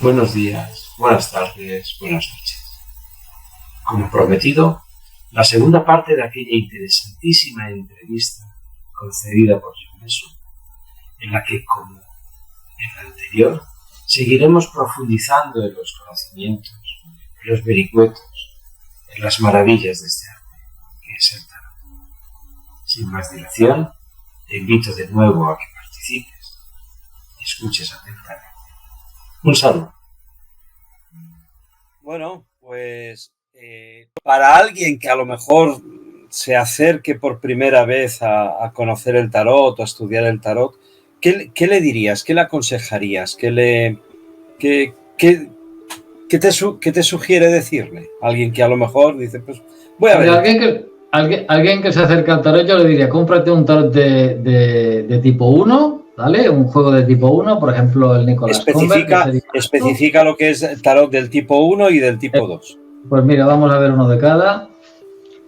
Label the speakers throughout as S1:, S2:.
S1: Buenos días, buenas tardes, buenas noches. Como prometido, la segunda parte de aquella interesantísima entrevista concedida por John Messon, en la que, como en la anterior, seguiremos profundizando en los conocimientos, en los vericuetos, en las maravillas de este arte, que es el tarot. Sin más dilación, te invito de nuevo a que participes y escuches atentamente. Un saludo.
S2: Bueno, pues para alguien que a lo mejor se acerque por primera vez a conocer el tarot o a estudiar el tarot, ¿qué le dirías? ¿Qué le aconsejarías? ¿Qué te sugiere decirle? Alguien que a lo mejor dice, pues voy a ver.
S3: Alguien que se acerca al tarot, yo le diría, cómprate un tarot de tipo 1, ¿vale? Un juego de tipo 1, por ejemplo, el Nicolás Convert.
S2: Especifica lo que es el tarot del tipo 1 y del tipo 2.
S3: Pues mira, vamos a ver uno de cada.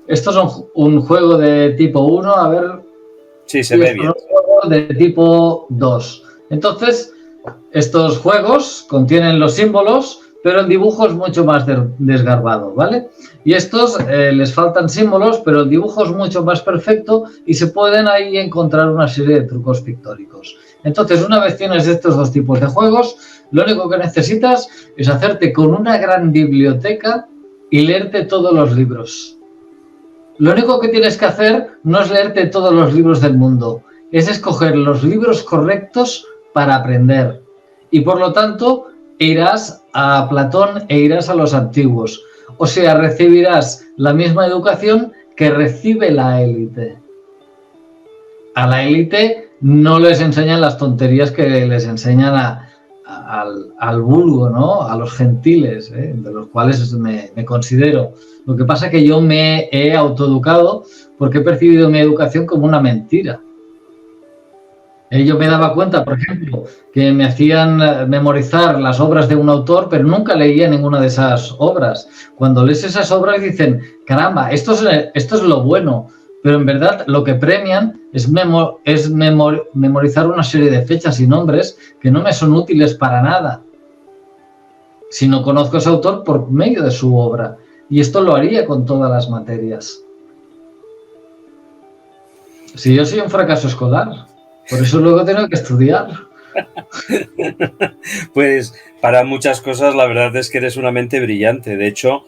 S3: Esto es un juego de tipo 1, a ver.
S2: Sí, se ve bien.
S3: Un juego de tipo 2. Entonces, estos juegos contienen los símbolos, pero el dibujo es mucho más desgarbado, ¿vale? Y estos les faltan símbolos, pero el dibujo es mucho más perfecto y se pueden ahí encontrar una serie de trucos pictóricos. Entonces, una vez tienes estos dos tipos de juegos, lo único que necesitas es hacerte con una gran biblioteca y leerte todos los libros. Lo único que tienes que hacer no es leerte todos los libros del mundo, es escoger los libros correctos para aprender. Y por lo tanto, irás a Platón e irás a los antiguos. O sea, recibirás la misma educación que recibe la élite. A la élite no les enseñan las tonterías que les enseñan al vulgo, ¿no? A los gentiles, de los cuales me considero. Lo que pasa es que yo me he autoeducado porque he percibido mi educación como una mentira. Yo me daba cuenta, por ejemplo, que me hacían memorizar las obras de un autor, pero nunca leía ninguna de esas obras. Cuando lees esas obras dicen, caramba, esto es lo bueno, pero en verdad lo que premian es memorizar una serie de fechas y nombres que no me son útiles para nada, si no conozco a ese autor por medio de su obra. Y esto lo haría con todas las materias. Si yo soy un fracaso escolar, por eso luego tengo que estudiar.
S2: Pues para muchas cosas la verdad es que eres una mente brillante. De hecho,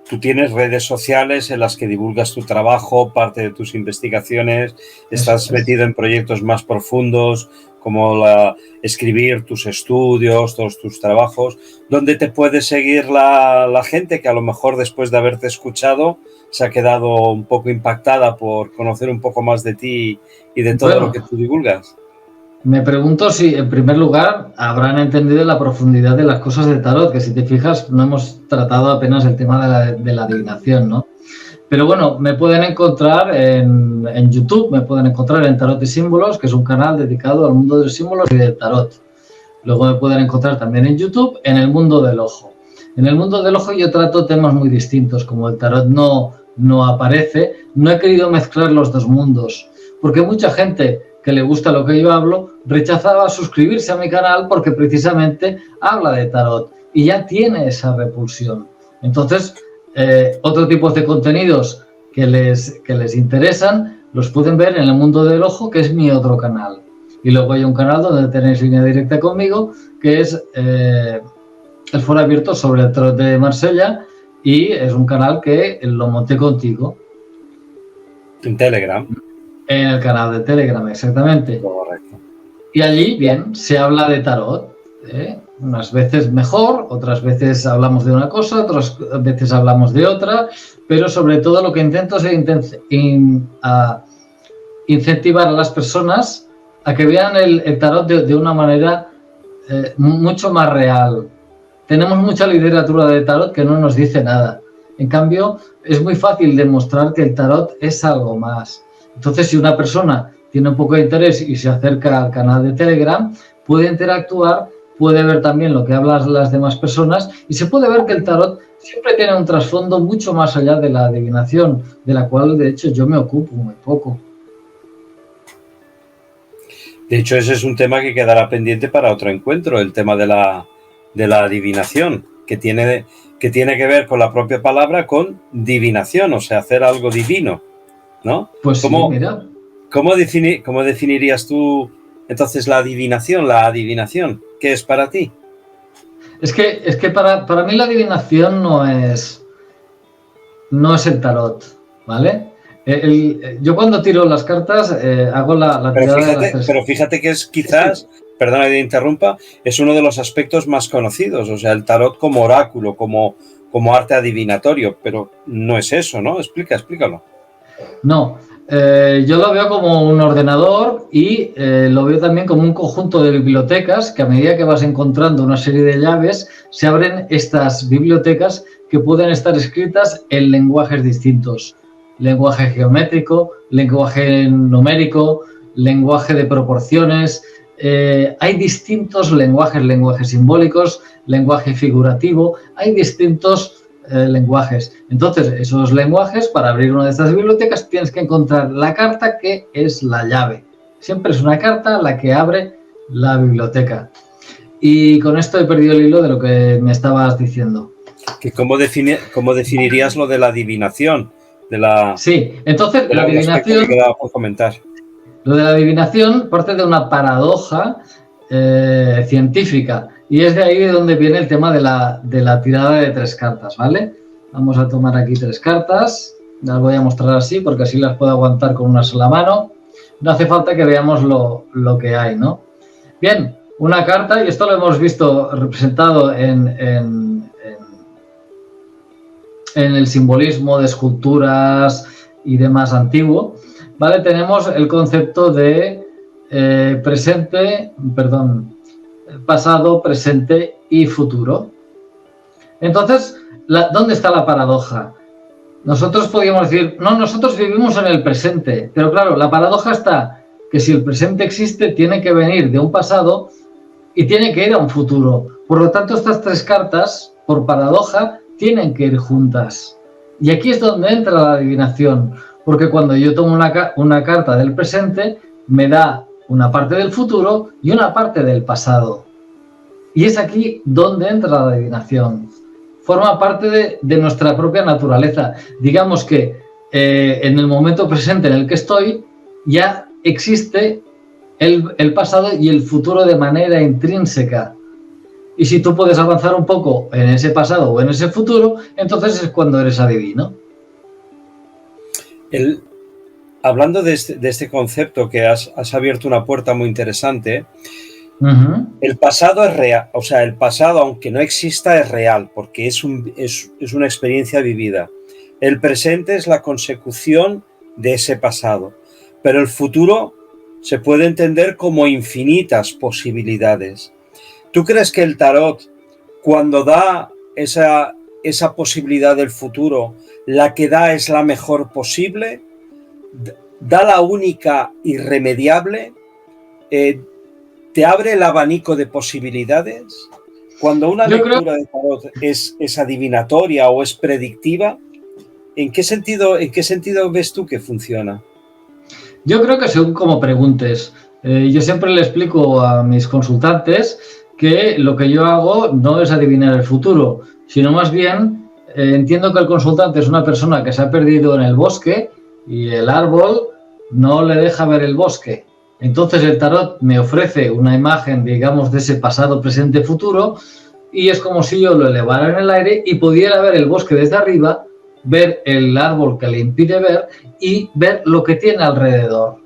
S2: tú tienes redes sociales en las que divulgas tu trabajo, parte de tus investigaciones, estás metido en proyectos más profundos como escribir tus estudios, todos tus trabajos, donde te puede seguir la gente que a lo mejor después de haberte escuchado se ha quedado un poco impactada por conocer un poco más de ti y de todo lo que tú divulgas.
S3: Me pregunto si, en primer lugar, habrán entendido la profundidad de las cosas del tarot, que si te fijas no hemos tratado apenas el tema de la adivinación, ¿no? Pero bueno, me pueden encontrar en YouTube, me pueden encontrar en Tarot y Símbolos, que es un canal dedicado al mundo de los símbolos y del tarot. Luego me pueden encontrar también en YouTube, en el mundo del ojo. En el mundo del ojo yo trato temas muy distintos, como el tarot no aparece, no he querido mezclar los dos mundos, porque mucha gente que le gusta lo que yo hablo, rechazaba suscribirse a mi canal porque precisamente habla de tarot y ya tiene esa repulsión. Entonces, otro tipo de contenidos que les interesan los pueden ver en el mundo del ojo, que es mi otro canal. Y luego hay un canal donde tenéis línea directa conmigo, que es el foro abierto sobre el tarot de Marsella, y es un canal que lo monté contigo.
S2: En Telegram.
S3: En el canal de Telegram, exactamente.
S2: Correcto.
S3: Y allí, bien, se habla de tarot. Unas veces mejor, otras veces hablamos de una cosa, otras veces hablamos de otra, pero sobre todo lo que intento es incentivar a las personas a que vean el tarot de una manera mucho más real. Tenemos mucha literatura de tarot que no nos dice nada. En cambio, es muy fácil demostrar que el tarot es algo más. Entonces, si una persona tiene un poco de interés y se acerca al canal de Telegram, puede interactuar, puede ver también lo que hablan las demás personas y se puede ver que el tarot siempre tiene un trasfondo mucho más allá de la adivinación, de la cual, de hecho, yo me ocupo muy poco.
S2: De hecho, ese es un tema que quedará pendiente para otro encuentro, el tema de de la adivinación, que tiene que ver con la propia palabra, con divinación, o sea, hacer algo divino, ¿no?
S3: Pues sí, mira.
S2: ¿Cómo definirías tú entonces la adivinación? ¿Qué es para ti?
S3: Es que para mí la adivinación no es el tarot, ¿vale? Yo cuando tiro las cartas hago la tirada de las tres.
S2: Pero fíjate que es quizás, perdona que te interrumpa, es uno de los aspectos más conocidos, o sea, el tarot como oráculo, como arte adivinatorio, pero no es eso, ¿no? Explícalo.
S3: No, yo lo veo como un ordenador y lo veo también como un conjunto de bibliotecas que a medida que vas encontrando una serie de llaves, se abren estas bibliotecas que pueden estar escritas en lenguajes distintos. Lenguaje geométrico, lenguaje numérico, lenguaje de proporciones. Hay distintos lenguajes simbólicos, lenguaje figurativo, hay distintos lenguajes. Entonces, esos lenguajes, para abrir una de estas bibliotecas, tienes que encontrar la carta que es la llave. Siempre es una carta la que abre la biblioteca. Y con esto he perdido el hilo de lo que me estabas diciendo.
S2: ¿Cómo definirías lo de la adivinación?
S3: Sí, entonces la adivinación...
S2: Que por comentar.
S3: Lo de la adivinación parte de una paradoja científica. Y es de ahí de donde viene el tema de la tirada de 3 cartas, ¿vale? Vamos a tomar aquí 3 cartas. Las voy a mostrar así porque así las puedo aguantar con una sola mano. No hace falta que veamos lo que hay, ¿no? Bien, una carta, y esto lo hemos visto representado en el simbolismo de esculturas y demás antiguo, ¿vale? Tenemos el concepto de pasado, presente y futuro. Entonces, ¿dónde está la paradoja? Nosotros podríamos decir, no, nosotros vivimos en el presente, pero claro, la paradoja está que si el presente existe, tiene que venir de un pasado y tiene que ir a un futuro. Por lo tanto, estas 3 cartas, por paradoja, tienen que ir juntas. Y aquí es donde entra la adivinación, porque cuando yo tomo una carta del presente, me da una parte del futuro y una parte del pasado. Y es aquí donde entra la adivinación. Forma parte de nuestra propia naturaleza. Digamos que en el momento presente en el que estoy, ya existe el pasado y el futuro de manera intrínseca. Y si tú puedes avanzar un poco en ese pasado o en ese futuro, entonces es cuando eres adivino.
S2: Hablando de este concepto que has abierto una puerta muy interesante, el pasado es real, o sea, el pasado, aunque no exista, es real, porque es una experiencia vivida. El presente es la consecución de ese pasado, pero el futuro se puede entender como infinitas posibilidades. ¿Tú crees que el tarot, cuando da esa posibilidad del futuro, la que da es la mejor posible? ¿Da la única irremediable? ¿Te abre el abanico de posibilidades? Cuando una lectura de tarot es adivinatoria o es predictiva, ¿en qué sentido ves tú que funciona?
S3: Yo creo que según como preguntes. Yo siempre le explico a mis consultantes que lo que yo hago no es adivinar el futuro, sino más bien entiendo que el consultante es una persona que se ha perdido en el bosque y el árbol no le deja ver el bosque. Entonces el tarot me ofrece una imagen, digamos, de ese pasado, presente, futuro, y es como si yo lo elevara en el aire y pudiera ver el bosque desde arriba, ver el árbol que le impide ver y ver lo que tiene alrededor.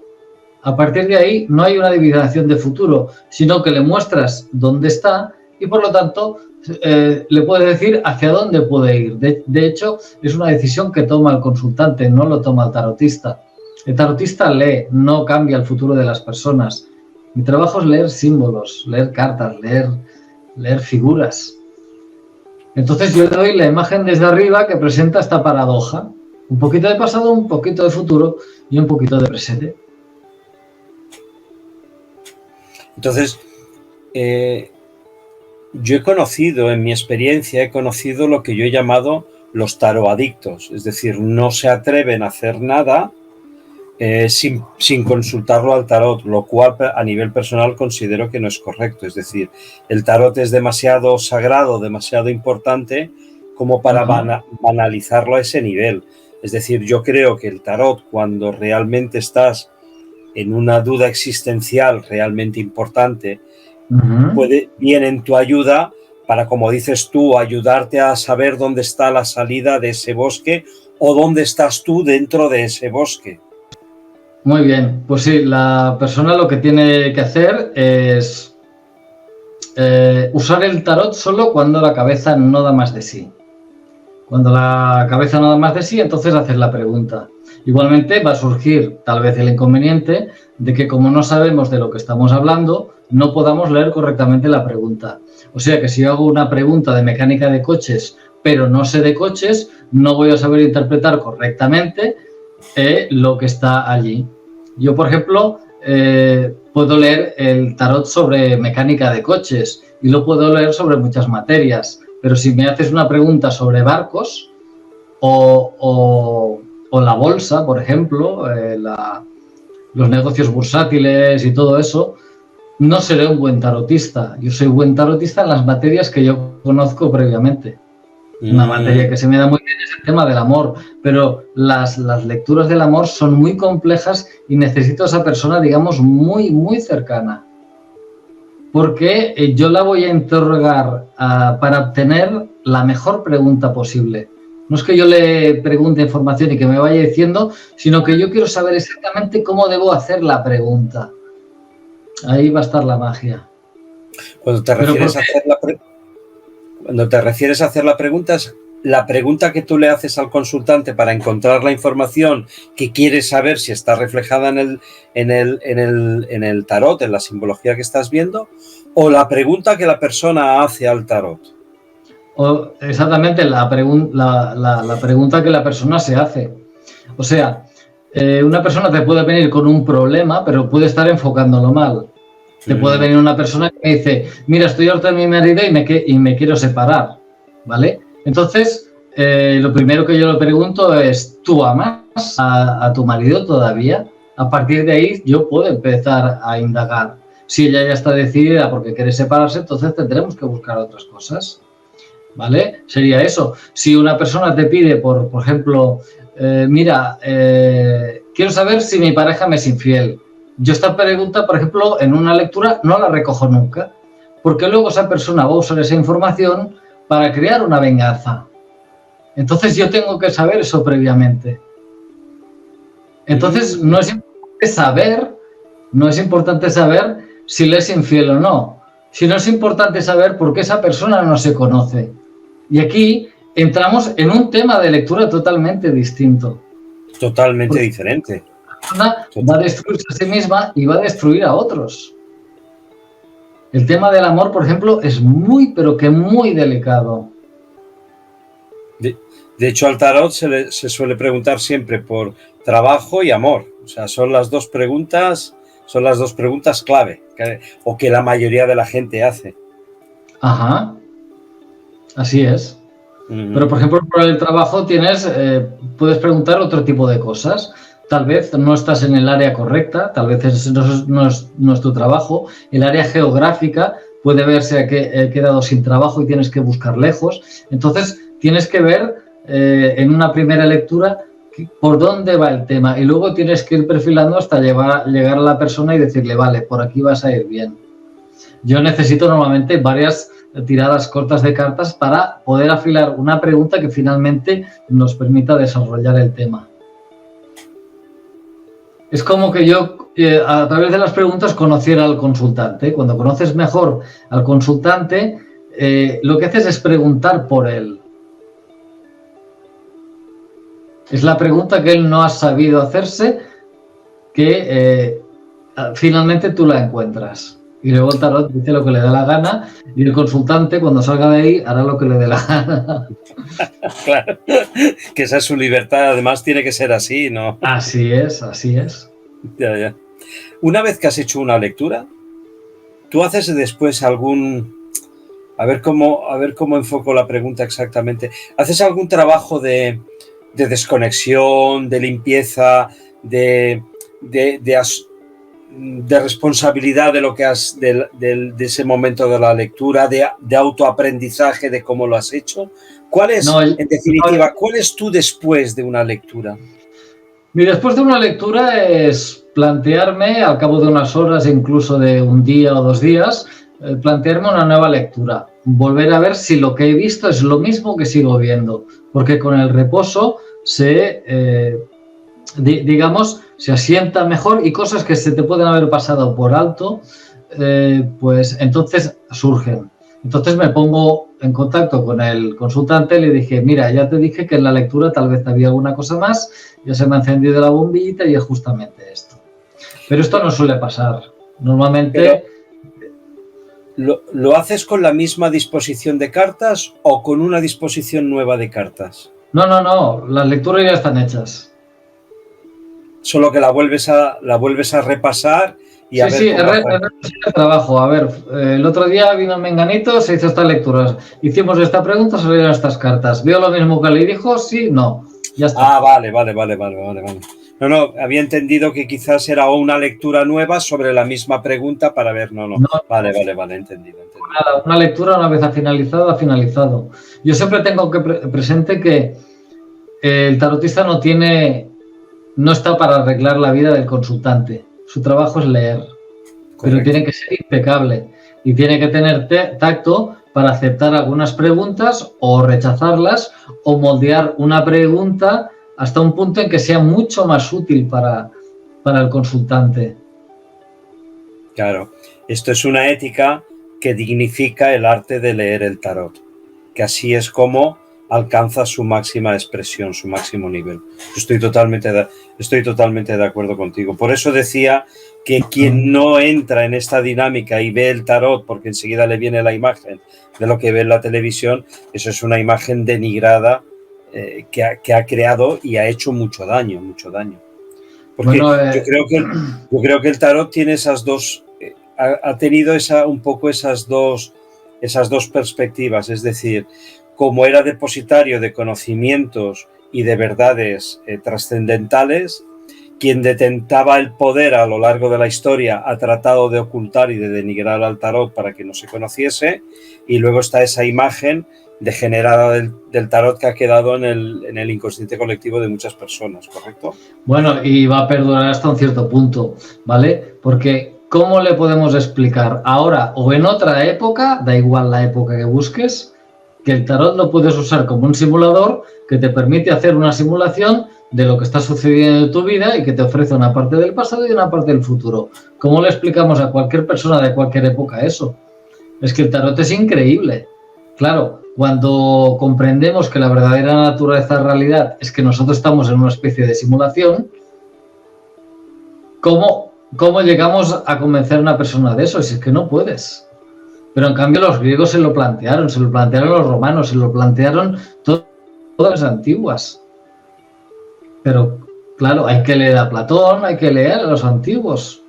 S3: A partir de ahí no hay una adivinación de futuro, sino que le muestras dónde está y por lo tanto le puedes decir hacia dónde puede ir. De hecho, es una decisión que toma el consultante, no lo toma el tarotista. El tarotista lee, no cambia el futuro de las personas. Mi trabajo es leer símbolos, leer cartas, leer figuras. Entonces yo le doy la imagen desde arriba que presenta esta paradoja. Un poquito de pasado, un poquito de futuro y un poquito de presente.
S2: Entonces, yo he conocido, en mi experiencia, lo que yo he llamado los taroadictos. Es decir, no se atreven a hacer nada sin consultarlo al tarot, lo cual a nivel personal considero que no es correcto. Es decir, el tarot es demasiado sagrado, demasiado importante como para banalizarlo a ese nivel. Es decir, yo creo que el tarot, cuando realmente estás en una duda existencial realmente importante, viene en tu ayuda para, como dices tú, ayudarte a saber dónde está la salida de ese bosque o dónde estás tú dentro de ese bosque.
S3: Muy bien, pues sí, la persona lo que tiene que hacer es usar el tarot solo cuando la cabeza no da más de sí. Cuando la cabeza no da más de sí, entonces haces la pregunta. Igualmente va a surgir tal vez el inconveniente de que como no sabemos de lo que estamos hablando, no podamos leer correctamente la pregunta. O sea que si yo hago una pregunta de mecánica de coches, pero no sé de coches, no voy a saber interpretar correctamente lo que está allí. Yo, por ejemplo, puedo leer el tarot sobre mecánica de coches y lo puedo leer sobre muchas materias, pero si me haces una pregunta sobre barcos o la bolsa, por ejemplo, los negocios bursátiles y todo eso, no seré un buen tarotista. Yo soy buen tarotista en las materias que yo conozco previamente. Una materia que se me da muy bien es el tema del amor, pero las lecturas del amor son muy complejas y necesito a esa persona, digamos, muy, muy cercana. Porque yo la voy a interrogar para obtener la mejor pregunta posible. No es que yo le pregunte información y que me vaya diciendo, sino que yo quiero saber exactamente cómo debo hacer la pregunta. Ahí va a estar la magia.
S2: Cuando te refieres a hacer la pregunta, es la pregunta que tú le haces al consultante para encontrar la información que quieres saber si está reflejada en el tarot, en la simbología que estás viendo, o la pregunta que la persona hace al tarot.
S3: Exactamente, la pregunta que la persona se hace. O sea, una persona te puede venir con un problema, pero puede estar enfocándolo mal. Te puede venir una persona que me dice, mira, estoy harto de mi marido y me quiero separar, ¿vale? Entonces, lo primero que yo le pregunto es, ¿tú amas a tu marido todavía? A partir de ahí yo puedo empezar a indagar. Si ella ya está decidida porque quiere separarse, entonces tendremos que buscar otras cosas, ¿vale? Sería eso. Si una persona te pide, por ejemplo, quiero saber si mi pareja me es infiel. Yo esta pregunta, por ejemplo, en una lectura no la recojo nunca, porque luego esa persona va a usar esa información para crear una venganza. Entonces yo tengo que saber eso previamente. Entonces no es importante saber si le es infiel o no, sino es importante saber por qué esa persona no se conoce. Y aquí entramos en un tema de lectura totalmente distinto.
S2: Totalmente diferente.
S3: Va a destruirse a sí misma y va a destruir a otros. El tema del amor, por ejemplo, es muy, pero que muy delicado.
S2: De hecho, al tarot se suele preguntar siempre por trabajo y amor. O sea, son las dos preguntas clave, o que la mayoría de la gente hace.
S3: Ajá. Así es. Pero, por ejemplo, por el trabajo puedes preguntar otro tipo de cosas. Tal vez no estás en el área correcta, tal vez no es tu trabajo. El área geográfica puede verse que he quedado sin trabajo y tienes que buscar lejos. Entonces, tienes que ver en una primera lectura por dónde va el tema y luego tienes que ir perfilando hasta llegar a la persona y decirle, vale, por aquí vas a ir bien. Yo necesito normalmente varias tiradas cortas de cartas para poder afilar una pregunta que finalmente nos permita desarrollar el tema. Es como que yo, a través de las preguntas, conociera al consultante. Cuando conoces mejor al consultante, lo que haces es preguntar por él. Es la pregunta que él no ha sabido hacerse que finalmente tú la encuentras. Y luego el tarot dice lo que le da la gana y el consultante, cuando salga de ahí, hará lo que le dé la gana.
S2: Claro, que esa es su libertad. Además, tiene que ser así, ¿no?
S3: Así es, así es.
S2: Ya. Una vez que has hecho una lectura, tú haces después algún... A ver cómo enfoco la pregunta exactamente. ¿Haces algún trabajo de desconexión, de limpieza, de de responsabilidad de lo que de ese momento de la lectura, de autoaprendizaje de cómo lo has hecho? ¿Cuál es, en definitiva, cuál es tu después de una lectura?
S3: Mi después de una lectura es plantearme, al cabo de unas horas, incluso de un día o 2 días, plantearme una nueva lectura. Volver a ver si lo que he visto es lo mismo que sigo viendo. Porque con el reposo digamos, se asienta mejor y cosas que se te pueden haber pasado por alto, pues entonces surgen. Entonces me pongo en contacto con el consultante y le dije, mira, ya te dije que en la lectura tal vez había alguna cosa más, ya se me ha encendido la bombillita y es justamente esto. Pero esto no suele pasar. Normalmente...
S2: ¿Lo haces con la misma disposición de cartas o con una disposición nueva de cartas?
S3: No, las lecturas ya están hechas.
S2: Solo que la vuelves a repasar y a ver.
S3: Sí, el trabajo. A ver, el otro día vino Menganito, se hizo estas lecturas. Hicimos esta pregunta, salieron estas cartas. ¿Vio lo mismo que le dijo? Sí, no. Ya está.
S2: Ah, vale. No, había entendido que quizás era una lectura nueva sobre la misma pregunta para ver. No. Vale, entendido.
S3: Una lectura, una vez ha finalizado. Yo siempre tengo que presente que el tarotista no está para arreglar la vida del consultante. Su trabajo es leer. Correcto. Pero tiene que ser impecable y tiene que tener tacto para aceptar algunas preguntas o rechazarlas o moldear una pregunta hasta un punto en que sea mucho más útil para el consultante.
S2: Claro, esto es una ética que dignifica el arte de leer el tarot, que así es como alcanza su máxima expresión, su máximo nivel. Estoy totalmente de acuerdo contigo. Por eso decía que quien no entra en esta dinámica y ve el tarot porque enseguida le viene la imagen de lo que ve en la televisión, eso es una imagen denigrada que ha creado y ha hecho mucho daño. Porque bueno, yo creo que el tarot tiene esas dos, ha tenido un poco esas dos perspectivas, es decir, como era depositario de conocimientos y de verdades trascendentales, quien detentaba el poder a lo largo de la historia ha tratado de ocultar y de denigrar al tarot para que no se conociese, y luego está esa imagen degenerada del tarot que ha quedado en el inconsciente colectivo de muchas personas, ¿correcto?
S3: Bueno, y va a perdurar hasta un cierto punto, ¿vale? Porque ¿cómo le podemos explicar ahora o en otra época, da igual la época que busques, que el tarot lo puedes usar como un simulador que te permite hacer una simulación de lo que está sucediendo en tu vida y que te ofrece una parte del pasado y una parte del futuro? ¿Cómo le explicamos a cualquier persona de cualquier época eso? Es que el tarot es increíble. Claro, cuando comprendemos que la verdadera naturaleza de la realidad es que nosotros estamos en una especie de simulación, ¿cómo llegamos a convencer a una persona de eso? Si es que no puedes. Pero en cambio los griegos se lo plantearon los romanos, se lo plantearon todas las antiguas. Pero claro, hay que leer a Platón, hay que leer a los antiguos.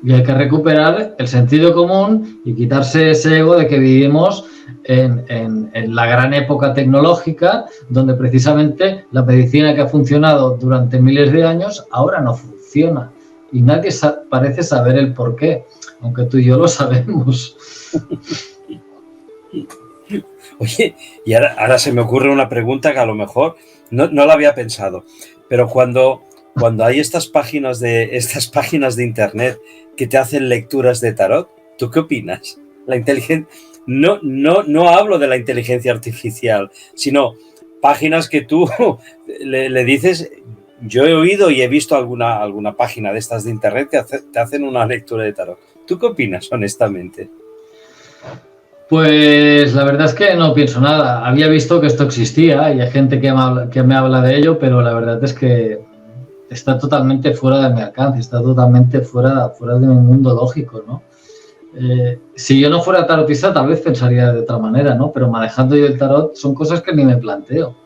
S3: Y hay que recuperar el sentido común y quitarse ese ego de que vivimos en la gran época tecnológica, donde precisamente la medicina que ha funcionado durante miles de años ahora no funciona. Y nadie parece saber el porqué, aunque tú y yo lo sabemos.
S2: Oye, y ahora se me ocurre una pregunta que a lo mejor no la había pensado, pero cuando hay estas páginas de internet que te hacen lecturas de tarot, ¿tú qué opinas? La inteligencia, no hablo de la inteligencia artificial, sino páginas que tú le dices. Yo he oído y he visto alguna página de estas de internet que te hacen una lectura de tarot. ¿Tú qué opinas, honestamente?
S3: Pues la verdad es que no pienso nada. Había visto que esto existía y hay gente que me habla de ello, pero la verdad es que está totalmente fuera de mi alcance, está totalmente fuera de mi mundo lógico, ¿no? Si yo no fuera tarotista, tal vez pensaría de otra manera, ¿no? Pero manejando yo el tarot son cosas que ni me planteo.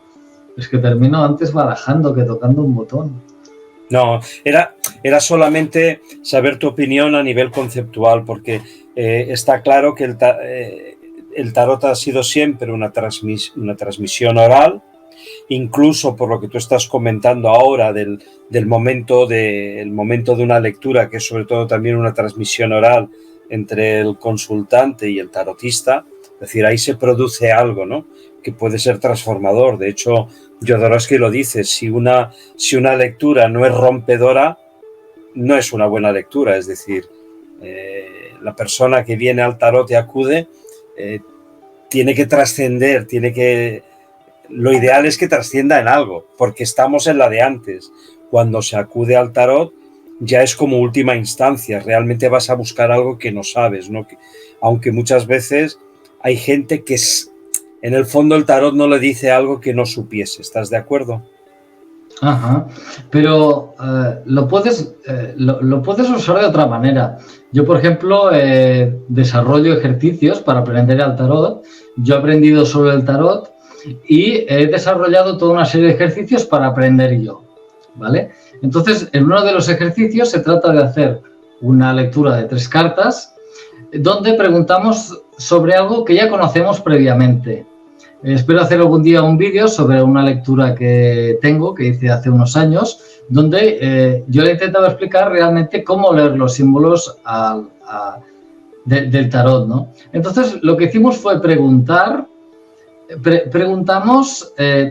S3: Es que termino antes barajando que tocando un botón.
S2: No, era solamente saber tu opinión a nivel conceptual, porque está claro que el tarot ha sido siempre una transmisión oral incluso por lo que tú estás comentando ahora del momento de una lectura, que es sobre todo también una transmisión oral entre el consultante y el tarotista, es decir, ahí se produce algo, ¿no?, que puede ser transformador. De hecho, Jodorowsky lo dice, si una lectura no es rompedora, no es una buena lectura. Es decir, la persona que viene al tarot y acude tiene que trascender, lo ideal es que trascienda en algo, porque estamos en la de antes. Cuando se acude al tarot ya es como última instancia, realmente vas a buscar algo que no sabes, ¿no? Aunque muchas veces hay gente que en el fondo el tarot no le dice algo que no supiese. ¿Estás de acuerdo?
S3: Ajá, pero lo puedes usar de otra manera. Yo, por ejemplo, desarrollo ejercicios para aprender al tarot. Yo he aprendido sobre el tarot y he desarrollado toda una serie de ejercicios para aprender yo, ¿vale? Entonces, en uno de los ejercicios se trata de hacer una lectura de 3 cartas donde preguntamos sobre algo que ya conocemos previamente. Espero hacer algún día un vídeo sobre una lectura que hice hace unos años, donde yo le he intentado explicar realmente cómo leer los símbolos del tarot, ¿no? Entonces, lo que hicimos fue preguntamos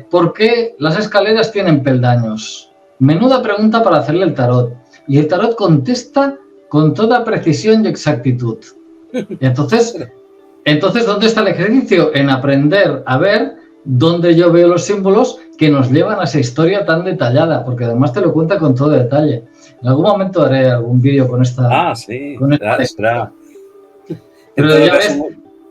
S3: por qué las escaleras tienen peldaños. Menuda pregunta para hacerle el tarot. Y el tarot contesta con toda precisión y exactitud. Entonces, ¿dónde está el ejercicio? En aprender a ver dónde yo veo los símbolos que nos llevan a esa historia tan detallada, porque además te lo cuenta con todo detalle. En algún momento haré algún vídeo con esta...
S2: Sí,
S3: será.
S2: Pero ya ves,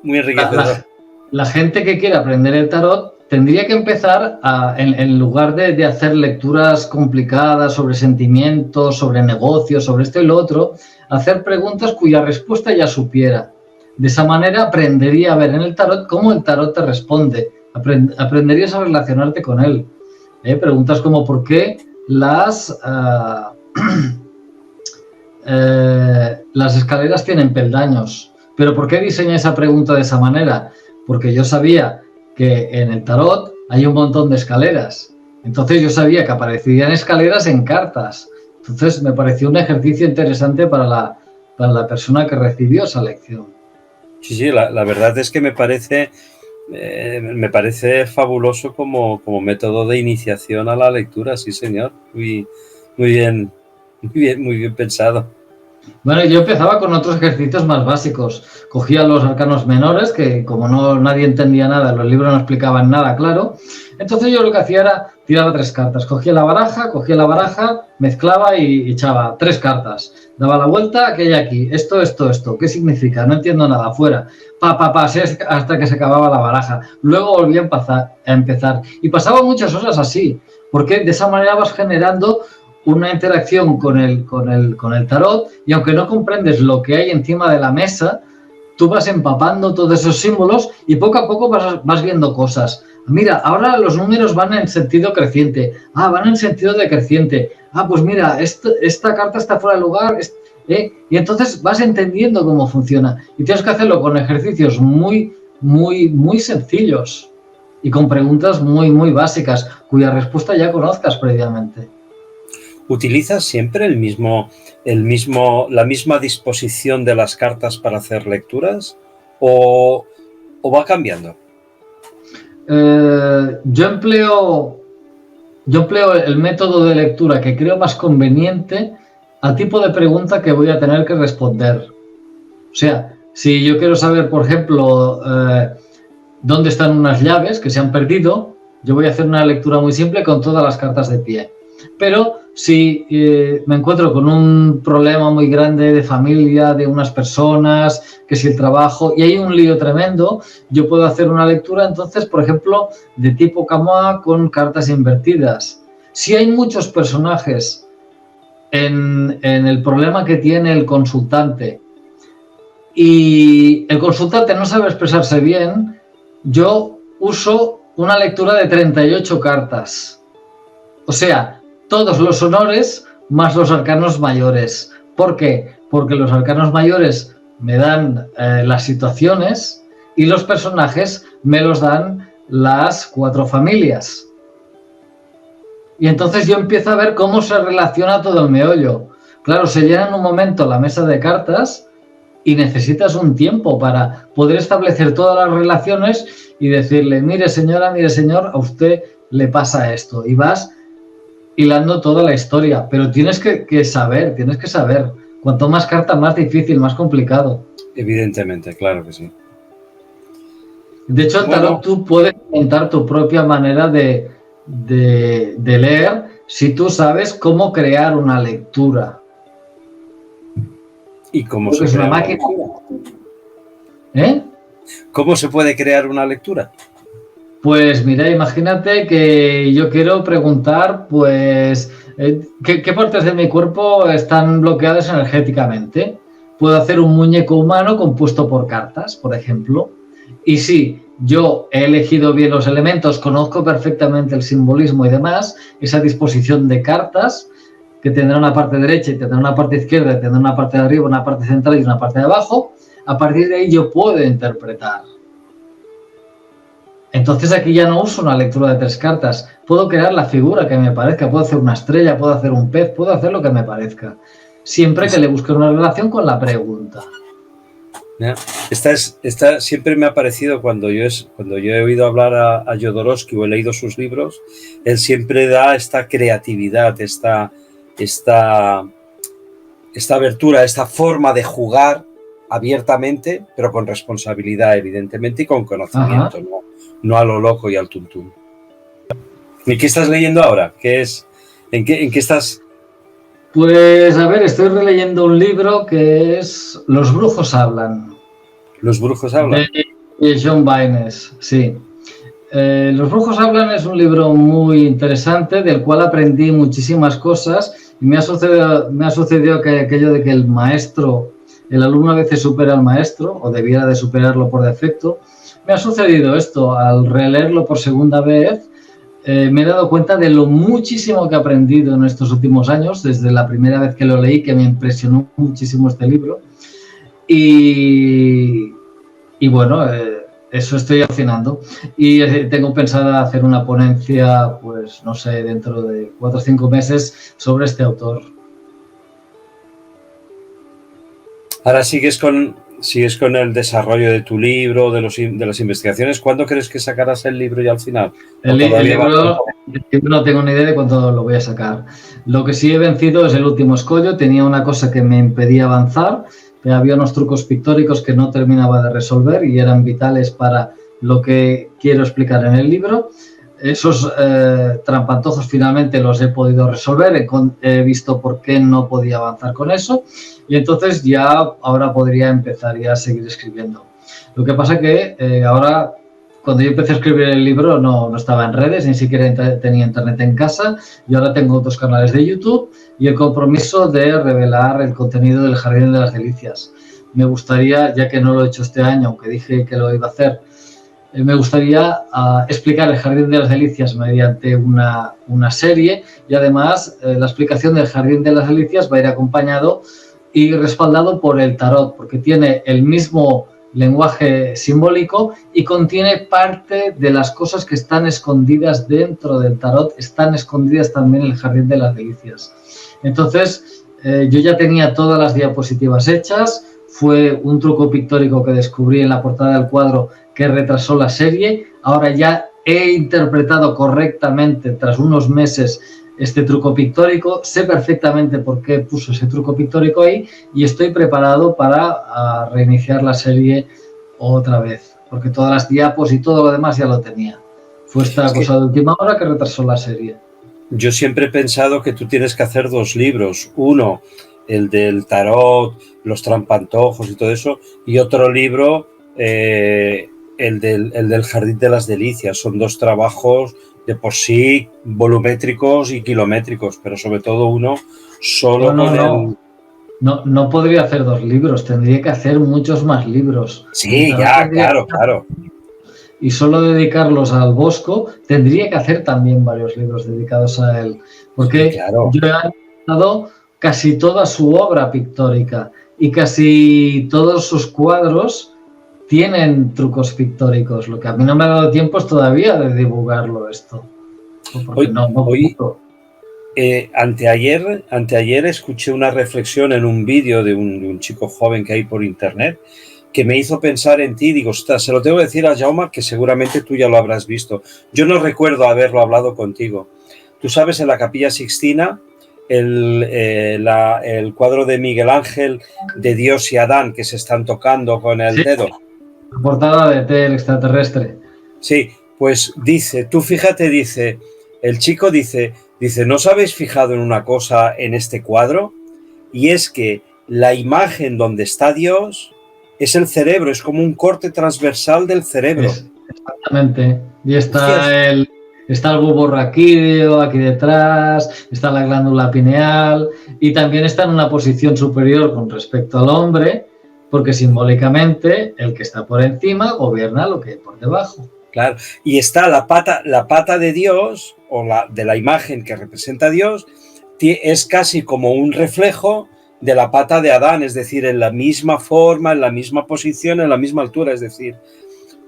S2: muy enriquecedor.
S3: La gente que quiere aprender el tarot tendría que empezar en lugar de hacer lecturas complicadas sobre sentimientos, sobre negocios, sobre esto y lo otro, hacer preguntas cuya respuesta ya supiera. De esa manera aprendería a ver en el tarot cómo el tarot te responde. Aprenderías a relacionarte con él. Preguntas como ¿por qué las escaleras tienen peldaños? ¿Pero por qué diseñé esa pregunta de esa manera? Porque yo sabía que en el tarot hay un montón de escaleras. Entonces yo sabía que aparecerían escaleras en cartas. Entonces me pareció un ejercicio interesante para la persona que recibió esa lección.
S2: Sí, la verdad es que me parece fabuloso como método de iniciación a la lectura, sí señor, muy bien pensado.
S3: Bueno, yo empezaba con otros ejercicios más básicos. Cogía los arcanos menores, que como nadie entendía nada, los libros no explicaban nada, claro. Entonces yo lo que hacía era, tiraba 3 cartas. Cogía la baraja, mezclaba y echaba 3 cartas. Daba la vuelta, ¿qué hay aquí? Esto. ¿Qué significa? No entiendo nada. Fuera. Hasta que se acababa la baraja. Luego volví a empezar. Y pasaba muchas horas así, porque de esa manera vas generando una interacción con el tarot, y aunque no comprendes lo que hay encima de la mesa, tú vas empapando todos esos símbolos y poco a poco vas viendo cosas. Mira, ahora los números van en sentido creciente. Van en sentido decreciente. Pues mira, esta carta está fuera de lugar. Y entonces vas entendiendo cómo funciona. Y tienes que hacerlo con ejercicios muy, muy, muy sencillos y con preguntas muy, muy básicas, cuya respuesta ya conozcas previamente.
S2: ¿Utilizas siempre la misma disposición de las cartas para hacer lecturas o va cambiando?
S3: Yo empleo el método de lectura que creo más conveniente al tipo de pregunta que voy a tener que responder. O sea, si yo quiero saber, por ejemplo, dónde están unas llaves que se han perdido, yo voy a hacer una lectura muy simple con todas las cartas de pie. Pero si me encuentro con un problema muy grande de familia, de unas personas, que si el trabajo, y hay un lío tremendo, yo puedo hacer una lectura, entonces, por ejemplo, de tipo Kamoa con cartas invertidas. Si hay muchos personajes en el problema que tiene el consultante y el consultante no sabe expresarse bien, yo uso una lectura de 38 cartas. O sea, todos los honores más los arcanos mayores. ¿Por qué? Porque los arcanos mayores me dan las situaciones y los personajes me los dan las 4 familias. Y entonces yo empiezo a ver cómo se relaciona todo el meollo. Claro, se llena en un momento la mesa de cartas y necesitas un tiempo para poder establecer todas las relaciones y decirle, mire señora, mire señor, a usted le pasa esto. Y vas hilando toda la historia, pero tienes que saber. Cuanto más cartas, más difícil, más complicado.
S2: Evidentemente, claro que sí.
S3: De hecho, en tarot tú puedes inventar tu propia manera de leer si tú sabes cómo crear una lectura.
S2: ¿Y cómo
S3: porque
S2: se
S3: es
S2: crea
S3: una máquina? ¿Eh?
S2: ¿Cómo se puede crear una lectura?
S3: Pues mira, imagínate que yo quiero preguntar, pues, ¿qué partes de mi cuerpo están bloqueadas energéticamente? Puedo hacer un muñeco humano compuesto por cartas, por ejemplo. Y si yo he elegido bien los elementos, conozco perfectamente el simbolismo y demás, esa disposición de cartas, que tendrá una parte derecha y tendrá una parte izquierda, y tendrá una parte de arriba, una parte central y una parte de abajo, a partir de ahí yo puedo interpretar. Entonces aquí ya no uso una lectura de 3 cartas, puedo crear la figura que me parezca, puedo hacer una estrella, puedo hacer un pez, puedo hacer lo que me parezca, siempre que le busque una relación con la pregunta.
S2: Esta siempre me ha parecido cuando yo he oído hablar a Jodorowsky o he leído sus libros, él siempre da esta creatividad, esta abertura, esta forma de jugar abiertamente, pero con responsabilidad, evidentemente, y con conocimiento, no a lo loco y al tuntún. ¿Y qué estás leyendo ahora? ¿En qué estás?
S3: Pues, a ver, estoy releyendo un libro que es Los brujos hablan.
S2: ¿Los brujos hablan?
S3: De John Baines, sí. Los brujos hablan es un libro muy interesante del cual aprendí muchísimas cosas y me ha sucedido que aquello de que el alumno a veces supera al maestro o debiera de superarlo por defecto. Me ha sucedido esto al releerlo por segunda vez. Me he dado cuenta de lo muchísimo que he aprendido en estos últimos años, desde la primera vez que lo leí, que me impresionó muchísimo este libro. Y bueno, eso estoy haciendo. Y tengo pensada hacer una ponencia, pues no sé, dentro de 4 o 5 meses sobre este autor.
S2: Ahora sigues con el desarrollo de tu libro, de las investigaciones. ¿Cuándo crees que sacarás el libro ya al final?
S3: El libro no tengo ni idea de cuándo lo voy a sacar. Lo que sí he vencido es el último escollo. Tenía una cosa que me impedía avanzar. Había unos trucos pictóricos que no terminaba de resolver y eran vitales para lo que quiero explicar en el libro. Esos trampantojos finalmente los he podido resolver. He visto por qué no podía avanzar con eso. Y entonces ya ahora podría empezar ya a seguir escribiendo. Lo que pasa que ahora, cuando yo empecé a escribir el libro, no estaba en redes, ni siquiera tenía internet en casa. Y ahora tengo 2 canales de YouTube y el compromiso de revelar el contenido del Jardín de las Delicias. Me gustaría, ya que no lo he hecho este año, aunque dije que lo iba a hacer, me gustaría explicar el Jardín de las Delicias mediante una serie y además la explicación del Jardín de las Delicias va a ir acompañado y respaldado por el tarot, porque tiene el mismo lenguaje simbólico y contiene parte de las cosas que están escondidas dentro del tarot, están escondidas también en el Jardín de las Delicias. Entonces, yo ya tenía todas las diapositivas hechas, fue un truco pictórico que descubrí en la portada del cuadro que retrasó la serie. Ahora ya he interpretado correctamente, tras unos meses, este truco pictórico, sé perfectamente por qué puso ese truco pictórico ahí y estoy preparado para reiniciar la serie otra vez, porque todas las diapos y todo lo demás ya lo tenía. Fue esta cosa de última hora que retrasó la serie.
S2: Yo siempre he pensado que tú tienes que hacer 2 libros, uno, el del tarot, los trampantojos y todo eso, y otro libro, el del Jardín de las Delicias. Son 2 trabajos de por sí volumétricos y kilométricos, pero sobre todo uno solo
S3: No podría hacer 2 libros, tendría que hacer muchos más libros.
S2: Sí, ya, claro.
S3: Y solo dedicarlos al Bosco, tendría que hacer también varios libros dedicados a él, porque sí, claro. Yo he analizado casi toda su obra pictórica y casi todos sus cuadros tienen trucos pictóricos. Lo que a mí no me ha dado tiempo es todavía de divulgarlo esto.
S2: Anteayer escuché una reflexión en un vídeo de un chico joven que hay por internet que me hizo pensar en ti. Digo, ostras, se lo tengo que decir a Jaume, que seguramente tú ya lo habrás visto. Yo no recuerdo haberlo hablado contigo. Tú sabes, en la Capilla Sixtina, el cuadro de Miguel Ángel de Dios y Adán, que se están tocando con el dedo.
S3: La portada de T, el extraterrestre.
S2: Sí, pues dice, tú fíjate, dice, el chico dice, ¿no os habéis fijado en una cosa en este cuadro? Y es que la imagen donde está Dios es el cerebro, es como un corte transversal del cerebro.
S3: Exactamente. Y está el bulbo raquídeo aquí detrás, está la glándula pineal y también está en una posición superior con respecto al hombre, porque simbólicamente el que está por encima gobierna lo que hay por debajo.
S2: Claro, y está la pata de Dios, o de la imagen que representa a Dios, es casi como un reflejo de la pata de Adán, es decir, en la misma forma, en la misma posición, en la misma altura, es decir,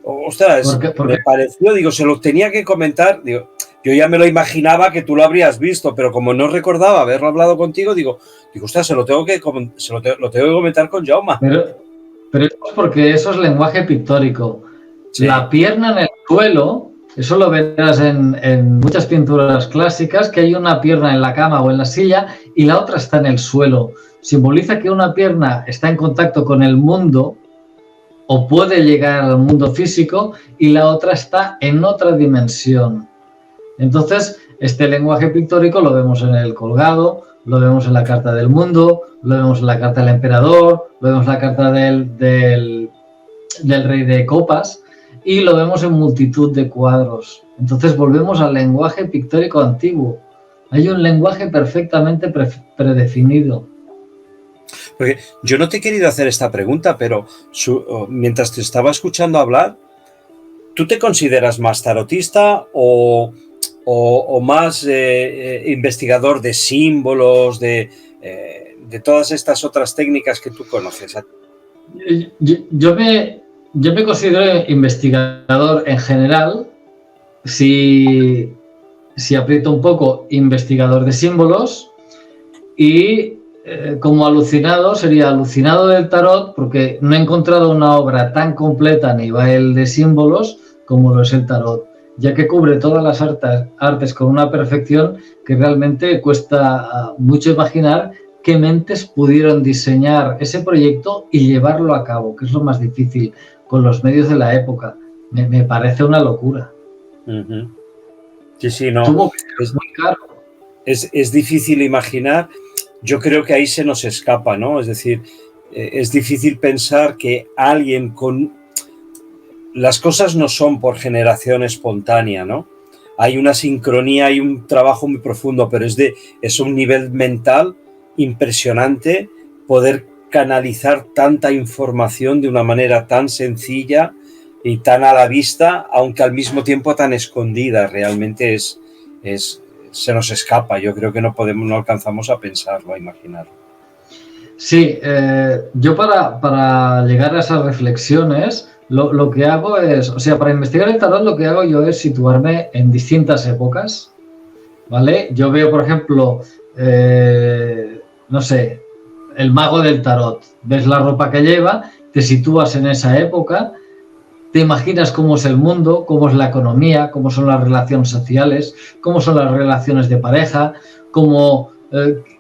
S2: ostras, me pareció, digo, se lo tenía que comentar, digo, yo ya me lo imaginaba que tú lo habrías visto, pero como no recordaba haberlo hablado contigo, digo, ostras, lo tengo que comentar con Jaume.
S3: Pero es porque eso es lenguaje pictórico. Sí. La pierna en el suelo, eso lo verás en muchas pinturas clásicas, que hay una pierna en la cama o en la silla y la otra está en el suelo. Simboliza que una pierna está en contacto con el mundo o puede llegar al mundo físico y la otra está en otra dimensión. Entonces, este lenguaje pictórico lo vemos en el colgado, lo vemos en la carta del mundo, lo vemos en la carta del emperador, lo vemos en la carta del rey de copas y lo vemos en multitud de cuadros. Entonces volvemos al lenguaje pictórico antiguo. Hay un lenguaje perfectamente predefinido.
S2: Porque yo no te he querido hacer esta pregunta, pero mientras te estaba escuchando hablar, ¿tú te consideras más tarotista o más investigador de símbolos, de todas estas otras técnicas que tú conoces?
S3: Yo me considero investigador en general. Si aprieto un poco, investigador de símbolos, y como alucinado, sería alucinado del tarot, porque no he encontrado una obra tan completa a nivel de símbolos como lo es el tarot, ya que cubre todas las artes con una perfección que realmente cuesta mucho imaginar qué mentes pudieron diseñar ese proyecto y llevarlo a cabo, que es lo más difícil con los medios de la época. Me parece una locura.
S2: Uh-huh. Sí, no.
S3: Es muy caro.
S2: Es difícil imaginar. Yo creo que ahí se nos escapa, ¿no? Es decir, es difícil pensar que alguien con... Las cosas no son por generación espontánea, ¿no? Hay una sincronía, hay un trabajo muy profundo, pero es un nivel mental impresionante poder canalizar tanta información de una manera tan sencilla y tan a la vista, aunque al mismo tiempo tan escondida. Realmente se nos escapa. Yo creo que no alcanzamos a pensarlo, a imaginarlo.
S3: Sí, yo para llegar a esas reflexiones, lo que hago es, o sea, para investigar el tarot, lo que hago yo es situarme en distintas épocas, ¿vale? Yo veo, por ejemplo, no sé, el mago del tarot, ves la ropa que lleva, te sitúas en esa época, te imaginas cómo es el mundo, cómo es la economía, cómo son las relaciones sociales, cómo son las relaciones de pareja, cómo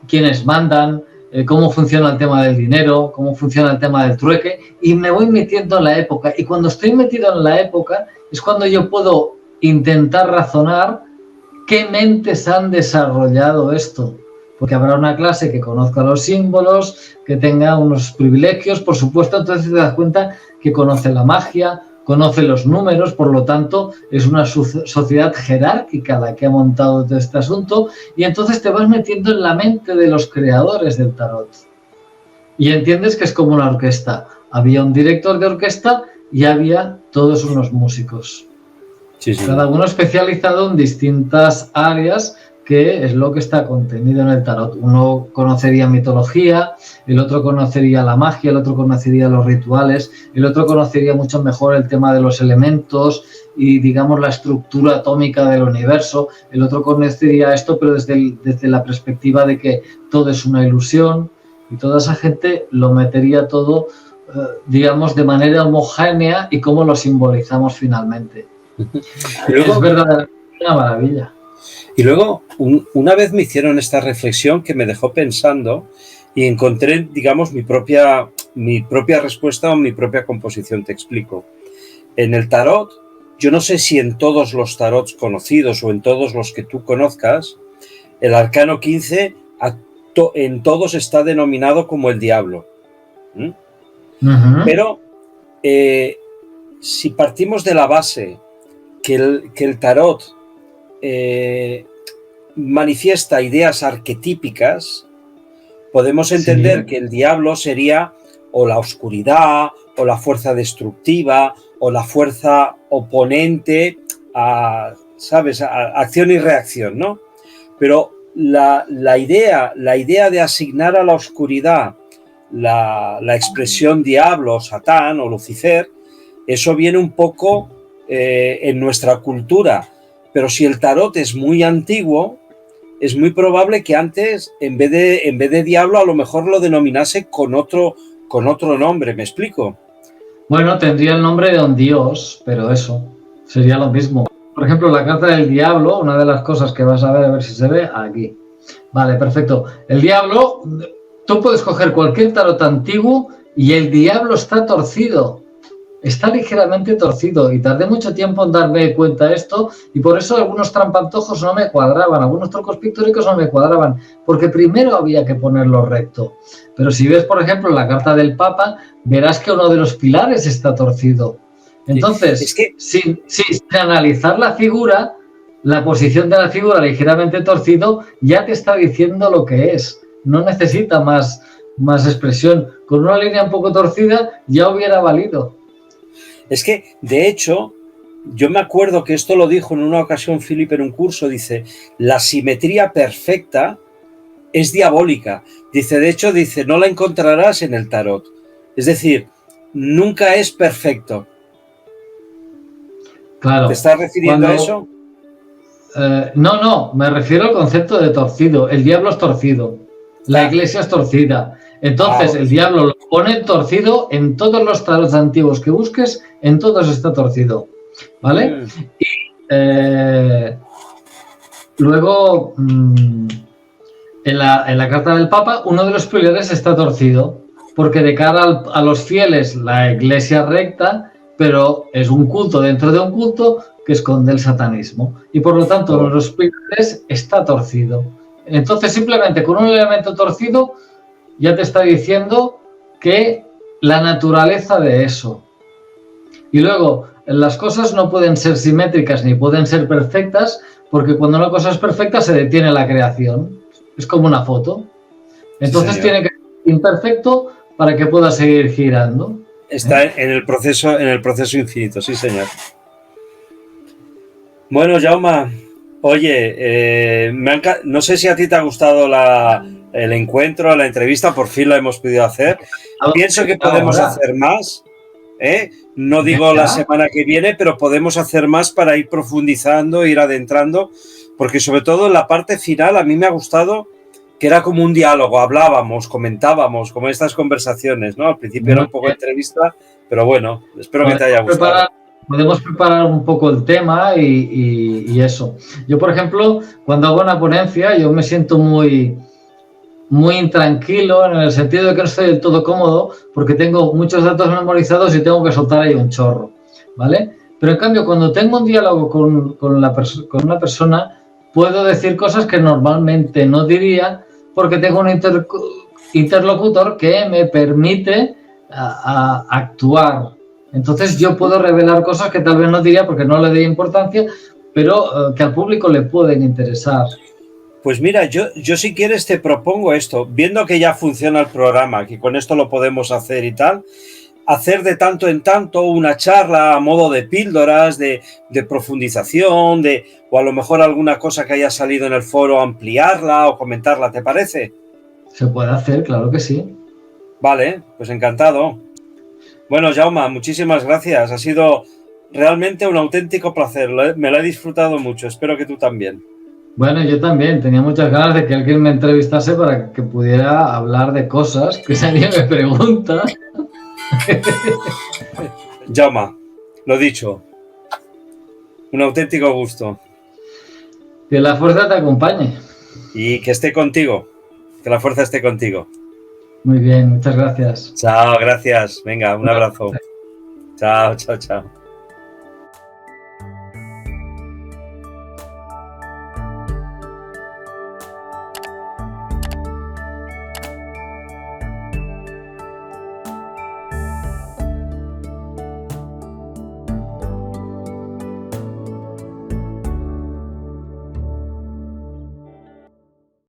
S3: quiénes mandan, cómo funciona el tema del dinero, cómo funciona el tema del trueque, y me voy metiendo en la época. Y cuando estoy metido en la época es cuando yo puedo intentar razonar qué mentes han desarrollado esto. Porque habrá una clase que conozca los símbolos, que tenga unos privilegios, por supuesto, entonces te das cuenta que conoce la magia, conoce los números, por lo tanto, es una sociedad jerárquica la que ha montado todo este asunto, y entonces te vas metiendo en la mente de los creadores del tarot. Y entiendes que es como una orquesta. Había un director de orquesta y había todos unos músicos. Sí. Cada uno especializado en distintas áreas, que es lo que está contenido en el tarot. Uno conocería mitología, el otro conocería la magia, el otro conocería los rituales, el otro conocería mucho mejor el tema de los elementos y digamos la estructura atómica del universo. El otro conocería esto, pero desde la perspectiva de que todo es una ilusión, y toda esa gente lo metería todo, digamos, de manera homogénea y cómo lo simbolizamos finalmente.
S2: Luego,
S3: es verdaderamente una maravilla.
S2: Y luego, una vez me hicieron esta reflexión que me dejó pensando y encontré, digamos, mi propia respuesta o mi propia composición. Te explico. En el tarot, yo no sé si en todos los tarots conocidos o en todos los que tú conozcas, el arcano 15 en todos está denominado como el diablo. Pero si partimos de la base que el tarot manifiesta ideas arquetípicas, podemos entender que el diablo sería o la oscuridad, o la fuerza destructiva, o la fuerza oponente a, ¿sabes?, a acción y reacción, ¿no? Pero la idea de asignar a la oscuridad la expresión diablo, Satán o Lucifer, eso viene un poco en nuestra cultura. Pero si el tarot es muy antiguo, es muy probable que antes, en vez de diablo, a lo mejor lo denominase con otro nombre. ¿Me explico?
S3: Bueno, tendría el nombre de un dios, pero eso sería lo mismo. Por ejemplo, la carta del diablo, una de las cosas que vas a ver si se ve aquí. Vale, perfecto. El diablo, tú puedes coger cualquier tarot antiguo y el diablo está torcido. Está ligeramente torcido y tardé mucho tiempo en darme cuenta de esto y por eso algunos trampantojos no me cuadraban, algunos trucos pictóricos no me cuadraban, porque primero había que ponerlo recto. Pero si ves, por ejemplo, la carta del Papa, verás que uno de los pilares está torcido. Entonces, es que sin analizar la figura, la posición de la figura ligeramente torcido ya te está diciendo lo que es. No necesita más expresión. Con una línea un poco torcida ya hubiera valido.
S2: Es que, de hecho, yo me acuerdo que esto lo dijo en una ocasión Philip en un curso, dice, la simetría perfecta es diabólica. Dice, de hecho, no la encontrarás en el tarot. Es decir, nunca es perfecto.
S3: Claro.
S2: ¿Te estás refiriendo a eso?
S3: No, me refiero al concepto de torcido. El diablo es torcido. La iglesia es torcida. Entonces, el diablo lo pone torcido en todos los tarots antiguos que busques, en todos está torcido. ¿Vale? Y luego, en la carta del Papa, uno de los pilares está torcido, porque de cara a los fieles, la iglesia recta, pero es un culto dentro de un culto que esconde el satanismo. Y por lo tanto, uno de los pilares está torcido. Entonces, simplemente con un elemento torcido, ya te está diciendo que la naturaleza de eso. Y luego, las cosas no pueden ser simétricas ni pueden ser perfectas, porque cuando una cosa es perfecta se detiene la creación. Es como una foto. Entonces tiene que ser imperfecto para que pueda seguir girando.
S2: Está en el proceso infinito, sí, señor. Bueno, Jaume, oye, no sé si a ti te ha gustado el encuentro, la entrevista, por fin la hemos podido hacer. Pienso que podemos hacer más, no digo la semana que viene, pero podemos hacer más para ir profundizando, ir adentrando, porque sobre todo en la parte final a mí me ha gustado que era como un diálogo, hablábamos, comentábamos, como estas conversaciones, ¿no? Al principio era un poco entrevista, pero bueno, espero que te haya gustado.
S3: Podemos preparar un poco el tema y eso. Yo, por ejemplo, cuando hago una ponencia, yo me siento muy intranquilo en el sentido de que no estoy del todo cómodo porque tengo muchos datos memorizados y tengo que soltar ahí un chorro, ¿vale? Pero en cambio, cuando tengo un diálogo con una persona, puedo decir cosas que normalmente no diría porque tengo un interlocutor que me permite actuar. Entonces yo puedo revelar cosas que tal vez no diría porque no le doy importancia, pero que al público le pueden interesar.
S2: Pues mira, yo si quieres te propongo esto, viendo que ya funciona el programa, que con esto lo podemos hacer y tal, hacer de tanto en tanto una charla a modo de píldoras, de profundización, o a lo mejor alguna cosa que haya salido en el foro, ampliarla o comentarla, ¿te parece?
S3: Se puede hacer, claro que sí.
S2: Vale, pues encantado. Bueno, Jaume, muchísimas gracias. Ha sido realmente un auténtico placer. Me lo he disfrutado mucho. Espero que tú también.
S3: Bueno, yo también tenía muchas ganas de que alguien me entrevistase para que pudiera hablar de cosas que nadie me pregunta.
S2: Jaume, lo dicho, un auténtico gusto.
S3: Que la fuerza te acompañe.
S2: Y que esté contigo, que la fuerza esté contigo.
S3: Muy bien, muchas gracias.
S2: Chao, gracias. Venga, un abrazo. Chao, chao, chao.